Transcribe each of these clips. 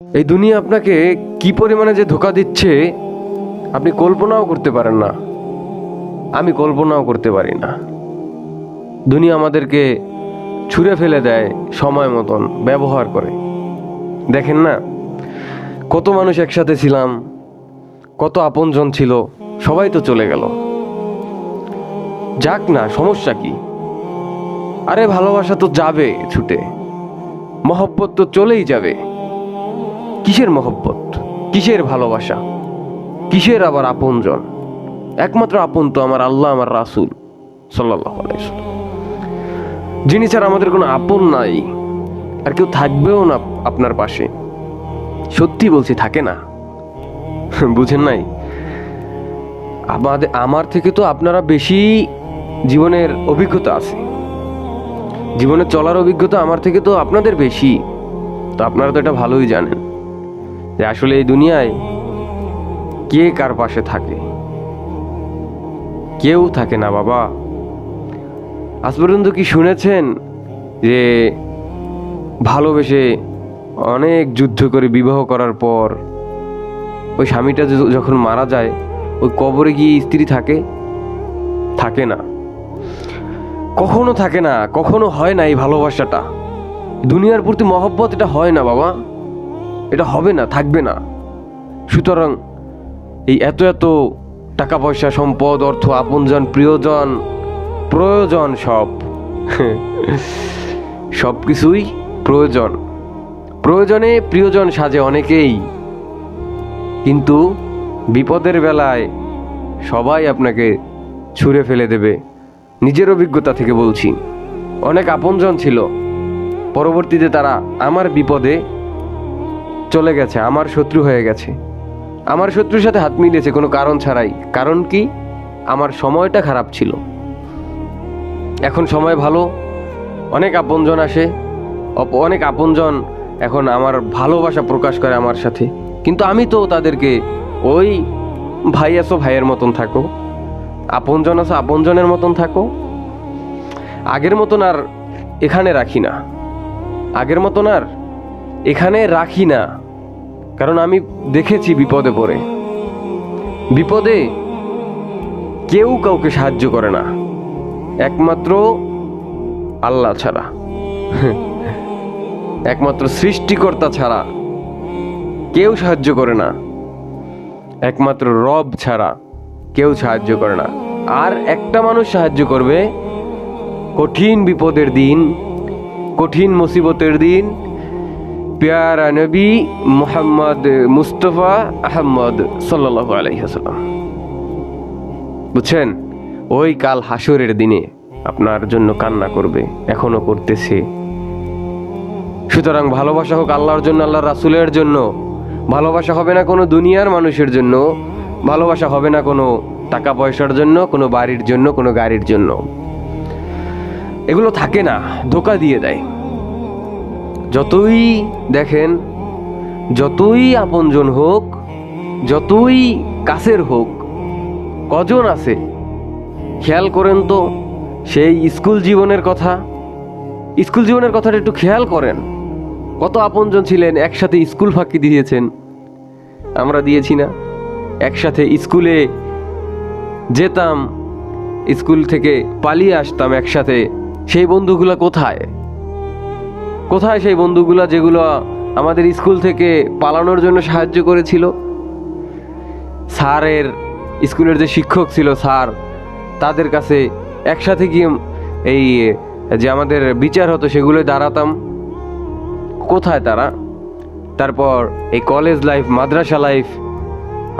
এই দুনিয়া আপনাকে কি পরিমাণে যে ধোঁকা দিচ্ছে আপনি কল্পনাও করতে পারেন না। আমি কল্পনাও করতে পারি না। দুনিয়া আমাদেরকে ছুঁড়ে ফেলে দেয় সময় মতন ব্যবহার করে। দেখেন না, কত মানুষ একসাথে ছিলাম, কত আপনজন ছিল, সবাই তো চলে গেল। যাক না, সমস্যা কি? আরে ভালোবাসা তো যাবে ছুটে, মহব্বত তো চলেই যাবে। কিসের মহব্বত, কিসের ভালোবাসা, কিসের আবার আপনজন? একমাত্র আপন তো আমার আল্লাহ, আমার রাসূল সাল্লাল্লাহু আলাইহি ওয়াসাল্লাম, যিনি ছাড়া আমাদের কোনো আপন নাই, আর কেউ থাকবেও না আপনার পাশে। সত্যি বলছি, থাকে না। বুঝেন নাই? আমার থেকে তো আপনারা বেশি জীবনের অভিজ্ঞতা আছে, জীবনে চলার অভিজ্ঞতা আমার থেকে তো আপনাদের বেশি। তো আপনারা তো এটা ভালোই জানেন যে আসলে এই দুনিয়ায় কে কার পাশে থাকে। কেউ থাকে না বাবা। আজ পর্যন্ত কি শুনেছেন যে ভালোবেসে অনেক যুদ্ধ করে বিবাহ করার পর ওই স্বামীটা যখন মারা যায় ওই কবরে গিয়ে স্ত্রী থাকে? থাকে না, কখনো থাকে না, কখনো হয় না। এই ভালোবাসাটা, দুনিয়ার প্রতি মহব্বত, এটা হয় না বাবা, এটা হবে না, থাকবে না। সুতরাং এই এত এত টাকা পয়সা, সম্পদ, অর্থ, আপনজন, প্রিয়জন, প্রয়োজন, সব কিছুই প্রয়োজন। প্রয়োজনে প্রিয়জন সাজে অনেকেই, কিন্তু বিপদের বেলায় সবাই আপনাকে ছুঁড়ে ফেলে দেবে। নিজের অভিজ্ঞতা থেকে বলছি, অনেক আপনজন ছিল, পরবর্তীতে তারা আমার বিপদে চলে গেছে, আমার শত্রু হয়ে গেছে, আমার শত্রুর সাথে হাত মিলিয়েছে কোনো কারণ ছাড়াই। কারণ কি? আমার সময়টা খারাপ ছিল। এখন সময় ভালো, অনেক আপনজন আসে, অনেক আপনজন এখন আমার ভালোবাসা প্রকাশ করে আমার সাথে, কিন্তু আমি তো তাদেরকে ওই ভাই আছো ভাইয়ের মতন থাকো, আপনজন আছো আপনজনের মতন থাকো। আগের মতন আর এখানে রাখি না, আগের মতন আর এখানে রাখি না। কারণ আমি দেখেছি বিপদে পড়ে, বিপদে কেউ কাউকে সাহায্য করে না, একমাত্র আল্লাহ ছাড়া, একমাত্র সৃষ্টিকর্তা ছাড়া কেউ সাহায্য করে না, একমাত্র রব ছাড়া কেউ সাহায্য করে না। আর একটা মানুষ সাহায্য করবে কঠিন বিপদের দিন, কঠিন মুসিবতের দিন, প্যারা নবী মুহাম্মদ মুস্তফা আহমদ সাল্লাল্লাহু আলাইহি ওয়াসাল্লাম। বুঝছেন? ওই কাল হাসরের দিনে আপনার জন্য কান্না করবে, এখনো করতেছে। সুতরাং ভালোবাসা হোক আল্লাহর জন্য, আল্লাহর রাসূলের জন্য। ভালোবাসা হবে না কোনো দুনিয়ার মানুষের জন্য, ভালোবাসা হবে না কোনো টাকা পয়সার জন্য, কোনো বাড়ির জন্য, কোনো গাড়ির জন্য। এগুলো থাকে না, ধোঁকা দিয়ে দেয়। যতই দেখেন, যতই আপনজন হোক, যতই কাছের হোক, কজন আছে খেয়াল করেন তো সেই স্কুল জীবনের কথা। স্কুল জীবনের কথাটা একটু খেয়াল করেন। কত আপনজন ছিলেন, একসাথে স্কুল ফাঁকি দিয়েছেন, আমরা দিয়েছি না? একসাথে স্কুলে যেতাম, স্কুল থেকে পালিয়ে আসতাম একসাথে। সেই বন্ধুগুলা কোথায়? কোথায় সেই বন্ধুগুলা যেগুলো আমাদের স্কুল থেকে পালানোর জন্য সাহায্য করেছিল? স্যারের, স্কুলের যে শিক্ষক ছিল স্যার, তাদের কাছে একসাথে গিয়ে এই যে আমাদের বিচার হতো সেগুলো দাঁড়াতাম। কোথায় তারা? তারপর এই কলেজ লাইফ, মাদ্রাসা লাইফ,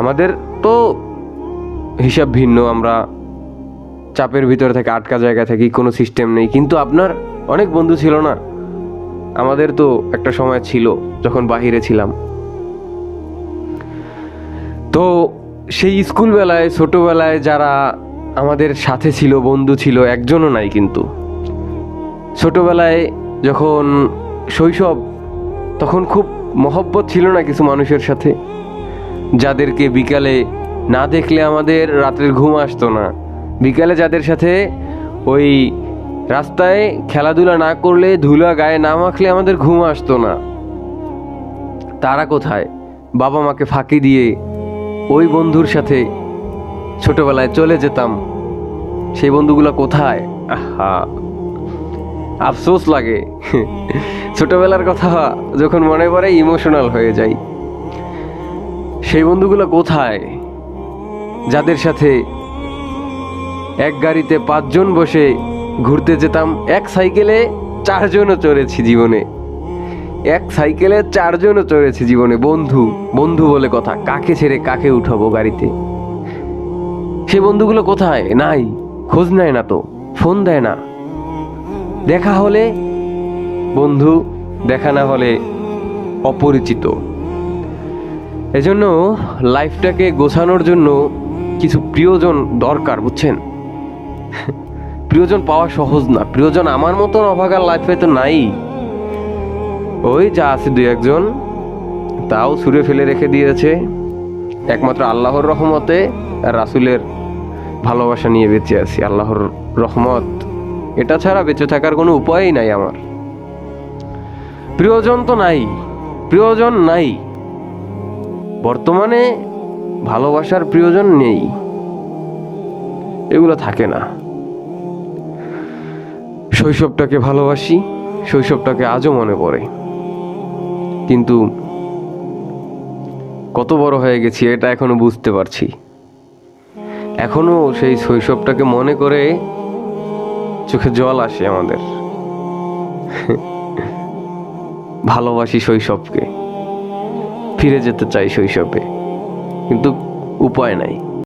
আমাদের তো হিসাব ভিন্ন। আমরা চাপের ভিতরে থেকে, আটকা জায়গায় থাকি, কোনো সিস্টেম নেই। কিন্তু আপনার অনেক বন্ধু ছিল না? আমাদের তো একটা সময় ছিল যখন বাহিরে ছিলাম। তো সেই স্কুল বেলায়, ছোটবেলায় যারা আমাদের সাথে ছিল, বন্ধু ছিল, একজনও নাই। কিন্তু ছোটবেলায় যখন শৈশব, তখন খুব মহব্বত ছিল না কিছু মানুষের সাথে, যাদেরকে বিকালে না দেখলে আমাদের রাতের ঘুম আসতো না। বিকালে যাদের সাথে ওই রাস্তায় খেলাধুলা না করলে, ধুলা গায়ে না মাখলে আমাদের ঘুম আসতো না। তারা কোথায়? বাবা মাকে ফাঁকি দিয়ে ওই বন্ধুর সাথে ছোটবেলায় চলে যেতাম, সেই বন্ধুগুলো কোথায়? আহা, আফসোস লাগে। ছোটবেলার কথা যখন মনে পড়ে ইমোশনাল হয়ে যাই। সেই বন্ধুগুলো কোথায়, যাদের সাথে এক গাড়িতে 5 জন বসে ঘুরতে যেতাম, এক সাইকেলে 4 জনও চড়েছি জীবনে, এক সাইকেলে 4 জনও চড়েছি জীবনে। বন্ধু বন্ধু বলে কথা, কাকে ছেড়ে কাকে উঠাবো গাড়িতে? সেই বন্ধুগুলো কোথায়? নাই, খোঁজ নেয় না তো, ফোন দেয় না। দেখা হলে বন্ধু, দেখা না হলে অপরিচিত। এজন্য লাইফটাকে গোছানোর জন্য কিছু প্রিয়জন দরকার, বুঝছেন? প্রিয়জন পাওয়া সহজ না। প্রিয়জন আমার মতন অভাগার লাইফে তো নাই। ওই যা আছে 2-1 জন, তাও ছুঁড়ে ফেলে রেখে দিয়েছে। একমাত্র আল্লাহর রহমতে আর রাসূলের ভালোবাসা নিয়ে বেঁচে আছি। আল্লাহর রহমত, এটা ছাড়া বেঁচে থাকার কোনো উপায়ই নাই আমার। প্রিয়জন তো নাই, প্রিয়জন নাই বর্তমানে। ভালোবাসার প্রিয়জন নেই, এগুলো থাকে না। শৈশবটাকে ভালোবাসি, শৈশবটাকে আজও মনে পড়ে, কিন্তু কত বড় হয়ে গেছি এটা এখনো বুঝতে পারছি। এখনো সেই শৈশবটাকে মনে করে চোখে জল আসে আমাদের। ভালোবাসি শৈশবকে, ফিরে যেতে চাই শৈশবে, কিন্তু উপায় নাই।